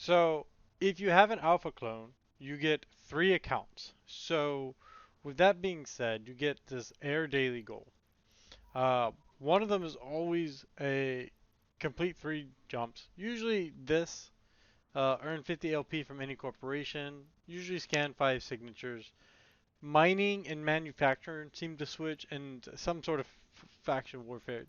So if you have an alpha clone, you get 3 accounts. So with that being said, you get this air daily goal. Uh, One of them is always a complete 3 jumps. Usually this, earn 50 LP from any corporation. Usually scan 5 signatures. Mining and manufacturing seem to switch, and some sort of faction warfare.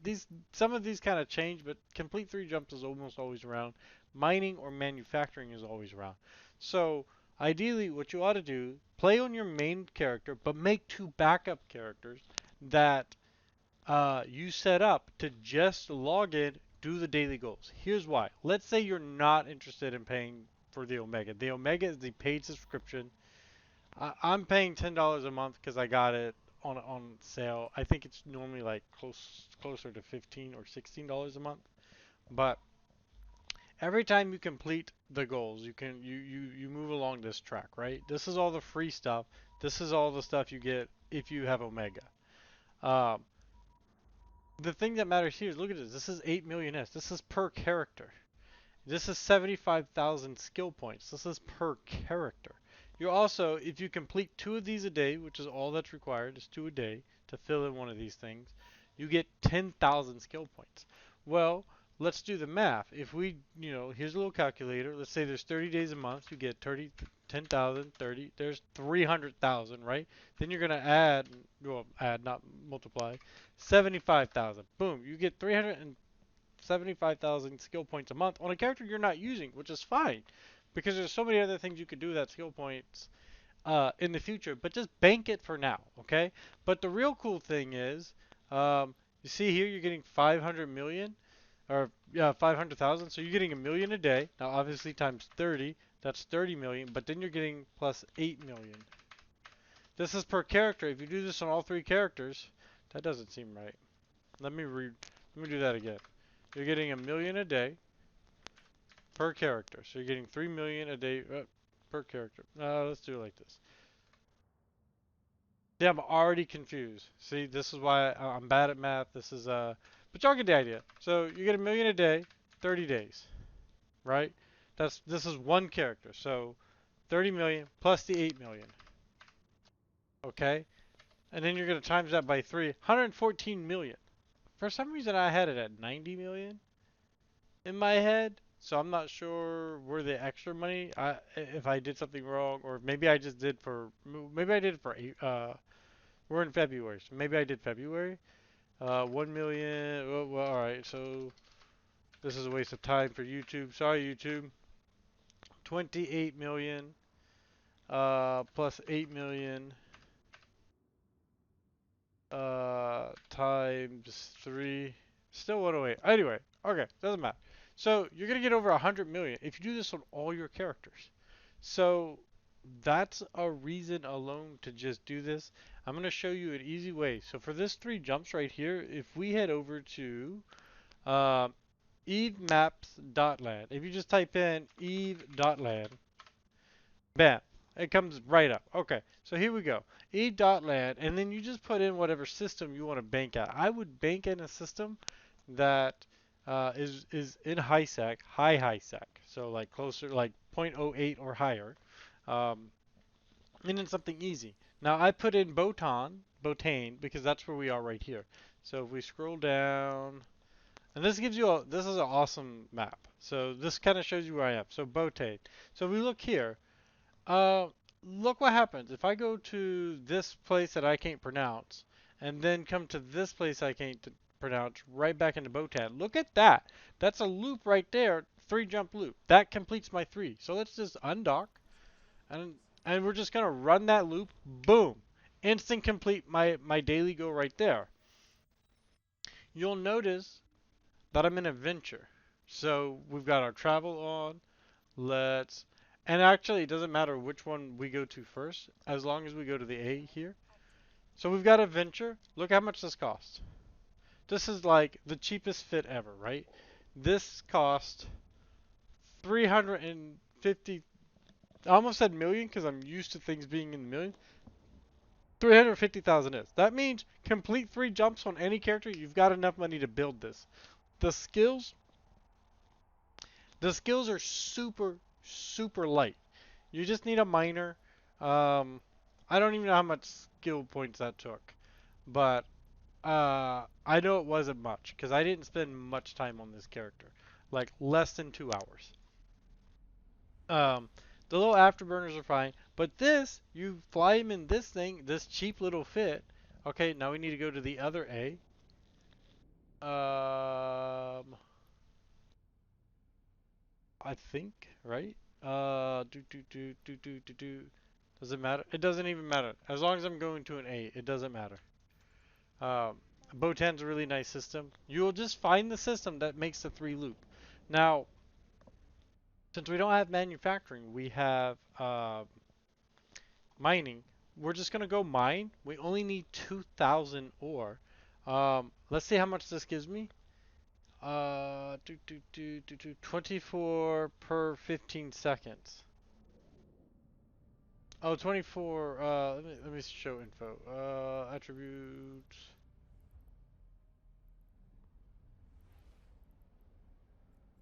Some of these kind of change, but complete 3 jumps is almost always around. Mining or manufacturing is always around. So ideally, what you ought to do, play on your main character, but make 2 backup characters that you set up to just log in, do the daily goals. Here's why. Let's say you're not interested in paying for the Omega. The Omega is the paid subscription. I'm paying $10 a month because I got it on sale. I think it's normally like closer to $15 or $16 a month. But every time you complete the goals, you move along this track, right? This is all the free stuff. This is all the stuff you get if you have Omega. Um, the thing that matters here is look at this. This is 8 million S. This is per character. This is 75,000 skill points. This is per character. You also, if you complete 2 of these a day, which is all that's required, is 2 a day to fill in one of these things, you get 10,000 skill points. Well, let's do the math. If we, here's a little calculator. Let's say there's 30 days a month. You get 10,000, 30. There's 300,000, right? Then you're going to add, well, add, not multiply, 75,000. Boom, you get 375,000 skill points a month on a character you're not using, which is fine because there's so many other things you could do with that skill points in the future, but just bank it for now, okay? But the real cool thing is, you see here you're getting 500 million, or yeah, 500,000, so you're getting a million a day. Now obviously times 30, that's 30 million, but then you're getting plus 8 million. This is per character. If you do this on all 3 characters, that doesn't seem right. Let me do that again. You're getting a million a day per character. So you're getting 3 million a day per character. Let's do it like this. See, I'm already confused. See, this is why I'm bad at math. This is but y'all get the idea. So you get a million a day, 30 days, right? This is 1 character. So 30 million plus the 8 million. Okay? And then you're going to times that by 3, 114 million. For some reason I had it at 90 million in my head. So I'm not sure where the extra money, if I did something wrong, or maybe I just did for, maybe I did it for, we're in February, so maybe I did February. 1 million, well, alright, so this is a waste of time for YouTube. Sorry, YouTube. 28 million, plus 8 million, times 3, still 108. Anyway, okay, doesn't matter. So you're going to get over 100 million if you do this on all your characters. So that's a reason alone to just do this. I'm going to show you an easy way. So for this 3 jumps right here, if we head over to evemaps.land, if you just type in eve.land, bam, it comes right up. Okay, so here we go. eve.land, and then you just put in whatever system you want to bank at. I would bank in a system that is in high sec, so like closer, like 0.08 or higher, um, and then something easy. Now I put in Botane, because that's where we are right here. So if we scroll down, and this gives you this is an awesome map. So this kind of shows you where I am. So Botane. So if we look here, uh, look what happens if I go to this place that I can't pronounce, and then come to this place I can't pronounce, right back into Botan. Look at that. That's a loop right there, 3 jump loop. That completes my 3. So let's just undock, and we're just gonna run that loop. Boom, instant complete my daily go right there. You'll notice that I'm in adventure. So we've got our travel on. Let's, and actually it doesn't matter which one we go to first, as long as we go to the A here. So we've got adventure. Look how much this costs. This is like the cheapest fit ever, right? This cost 350, I almost said million because I'm used to things being in the million. 350,000 is. That means complete 3 jumps on any character, you've got enough money to build this. The skills are super, super light. You just need a miner. Um, I don't even know how much skill points that took, but I know it wasn't much because I didn't spend much time on this character, like less than 2 hours. Um, the little afterburners are fine, but this, you fly him in this thing, this cheap little fit. Okay, now we need to go to the other A. I think, right? Does it matter? It doesn't even matter. As long as I'm going to an A, it doesn't matter. Um, Botan's a really nice system. You'll just find the system that makes the 3 loop. Now, since we don't have manufacturing, we have mining. We're just gonna go mine. We only need 2,000 ore. Let's see how much this gives me. 24 per 15 seconds. Oh, 24. Let me show info. Attributes.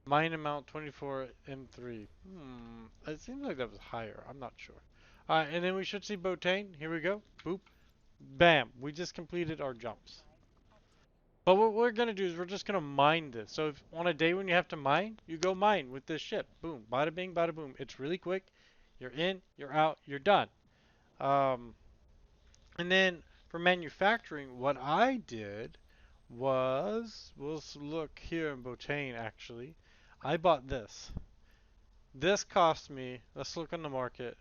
Mine amount 24 M3. It seems like that was higher. I'm not sure. Alright, and then we should see Botane. Here we go. Boop. Bam. We just completed our jumps. But what we're going to do is we're just going to mine this. So if on a day when you have to mine, you go mine with this ship. Boom. Bada bing, bada boom. It's really quick. You're in, you're out, you're done. Um, and then for manufacturing, what I did was, we'll look here in Botane actually. I bought this. This cost me, let's look on the market.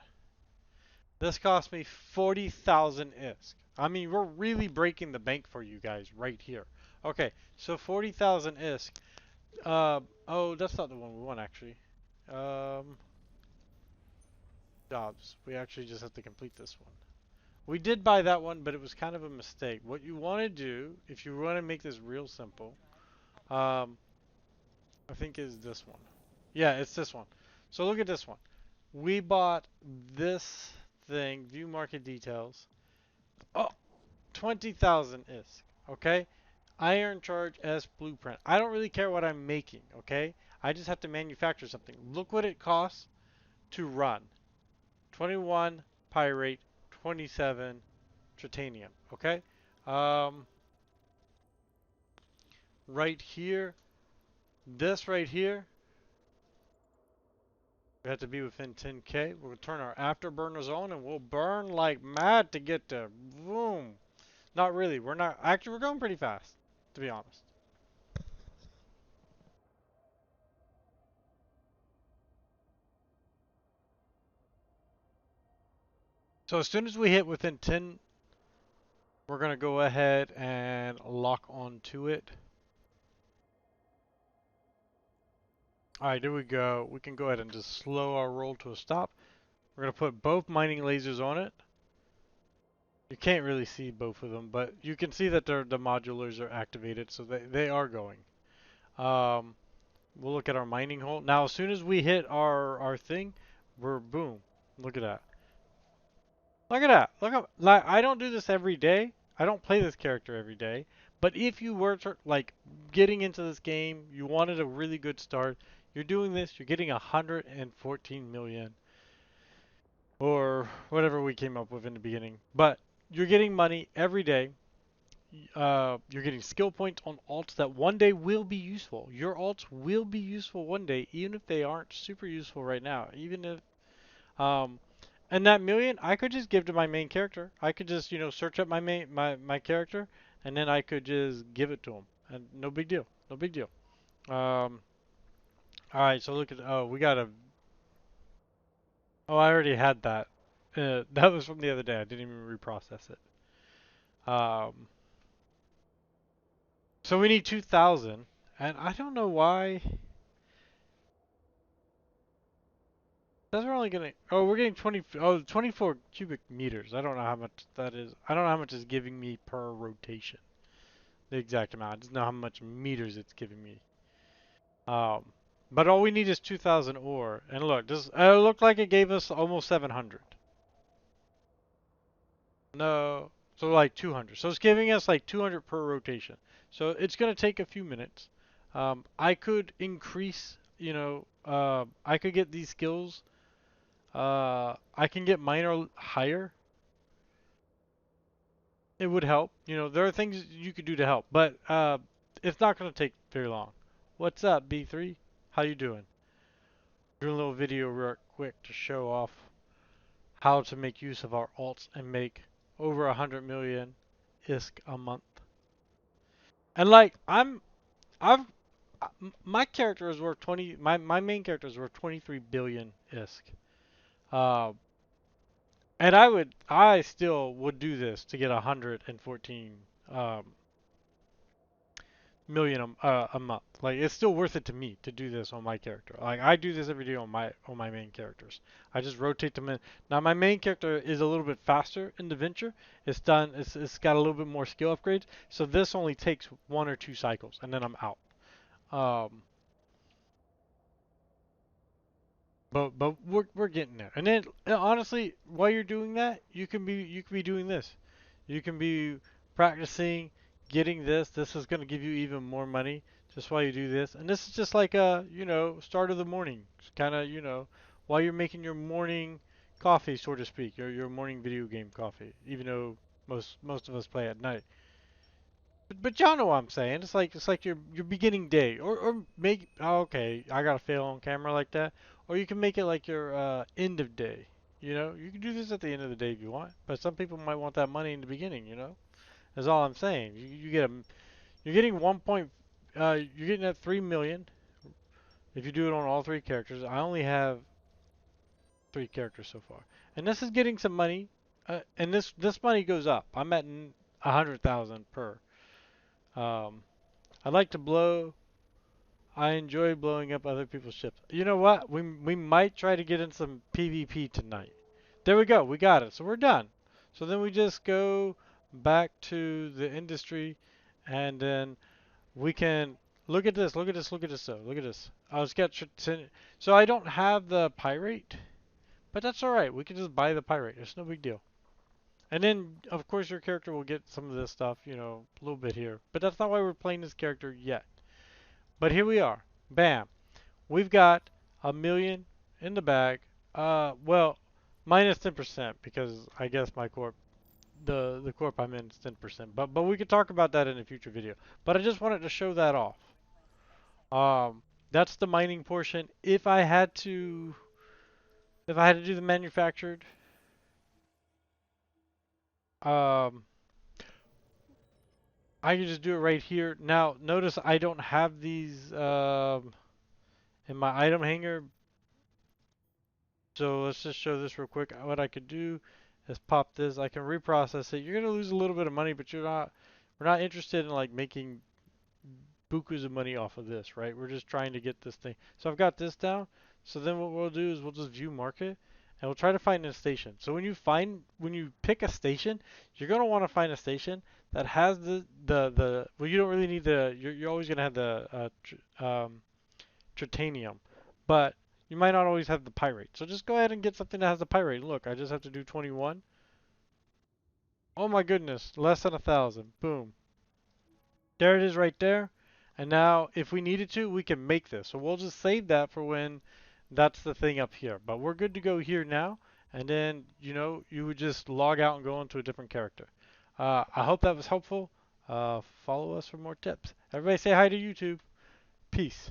This cost me 40,000 ISK. I mean, we're really breaking the bank for you guys right here. Okay, so 40,000 ISK. Oh, that's not the one we want actually. Um, Jobs. We actually just have to complete this one. We did buy that one, but it was kind of a mistake. What you want to do, if you want to make this real simple, I think is this one. Yeah, it's this one. So look at this one. We bought this thing, view market details. Oh, 20,000 ISK, okay? Iron charge S blueprint. I don't really care what I'm making, okay? I just have to manufacture something. Look what it costs to run. 21 pyrite, 27 titanium, okay? Um, right here, this right here, we have to be within 10K. We'll turn our afterburners on and we'll burn like mad to get there. Boom. Not really. We're not. Actually, we're going pretty fast, to be honest. So as soon as we hit within 10, we're going to go ahead and lock on to it. Alright, there we go. We can go ahead and just slow our roll to a stop. We're going to put both mining lasers on it. You can't really see both of them, but you can see that the modulars are activated, so they are going. Um, we'll look at our mining hole. Now, as soon as we hit our thing, we're boom. Look at that. Look at that. Look up. Like, I don't do this every day. I don't play this character every day. But if you were to, like getting into this game, you wanted a really good start. You're doing this. You're getting 114 million or whatever we came up with in the beginning. But you're getting money every day. You're getting skill points on alts that one day will be useful. Your alts will be useful one day, even if they aren't super useful right now. Even if um, and that million, I could just give to my main character. I could just, search up my character, and then I could just give it to him, and no big deal, no big deal. Um, all right, so look at we got a. Oh, I already had that. That was from the other day. I didn't even reprocess it. Um, so we need 2,000, and I don't know why. That's we're only getting. Oh, we're getting 20. Oh, 24 cubic meters. I don't know how much that is. I don't know how much it's giving me per rotation. The exact amount. I just know how much meters it's giving me. Um, but all we need is 2,000 ore. And look, this it looked like it gave us almost 700. No, so like 200. So it's giving us like 200 per rotation. So it's gonna take a few minutes. I could increase, I could get these skills I can get minor higher. It would help. You know, there are things you could do to help, but it's not going to take very long. What's up, B3? How you doing? Doing a little video real quick to show off how to make use of our alts and make over 100 million ISK a month. And like I've my character is worth 20. My main character is worth 23 billion ISK. Uh, and I still would do this to get 114 um, million a month. Like it's still worth it to me to do this on my character. Like I do this every day on my main characters. I just rotate them in. Now my main character is a little bit faster in the venture. It's got a little bit more skill upgrades. So this only takes 1 or 2 cycles, and then I'm out. Um, but we're getting there. And then honestly, while you're doing that, you can be doing this. You can be practicing getting this. This is going to give you even more money just while you do this. And this is just like a, you know, start of the morning. Kind of, you know, while you're making your morning coffee, so to speak, your morning video game coffee, even though most of us play at night. But y'all know what I'm saying. It's like your beginning day, or make okay. I gotta fail on camera like that, or you can make it like your end of day. You know, you can do this at the end of the day if you want, but some people might want that money in the beginning. You know, that's all I'm saying. You get you're getting you're getting at 3 million if you do it on all three characters. I only have 3 characters so far, and this is getting some money, and this money goes up. I'm at 100,000 per. Um, I like to blow. I enjoy blowing up other people's ships. You know what? We might try to get in some PvP tonight. There we go. We got it. So we're done. So then we just go back to the industry, and then we can look at this. Look at this. Look at this. Though. Look at this. I was so I don't have the pyrite, but that's all right. We can just buy the pyrite. It's no big deal. And then, of course, your character will get some of this stuff, you know, a little bit here. But that's not why we're playing this character yet. But here we are. Bam. We've got 1 million in the bag. Well, minus 10% because I guess my corp, the corp I'm in is 10%. But we could talk about that in a future video. But I just wanted to show that off. That's the mining portion. If I had to do the manufactured, um, I could just do it right here. Now, notice I don't have these in my item hanger. So let's just show this real quick. What I could do is pop this. I can reprocess it. You're gonna lose a little bit of money, but we're not interested in like making bukus of money off of this, right? We're just trying to get this thing. So I've got this down. So then what we'll do is we'll just view market and we'll try to find a station. So when you pick a station, you're gonna want to find a station that has the well, you don't really need you're always gonna have the titanium, but you might not always have the pyrite. So just go ahead and get something that has the pyrite. Look, I just have to do 21. Oh my goodness, less than 1,000. Boom. There it is right there. And now if we needed to, we can make this. So we'll just save that for when that's the thing up here. But we're good to go here now. And then, you know, you would just log out and go into a different character. I hope that was helpful. Follow us for more tips. Everybody say hi to YouTube. Peace.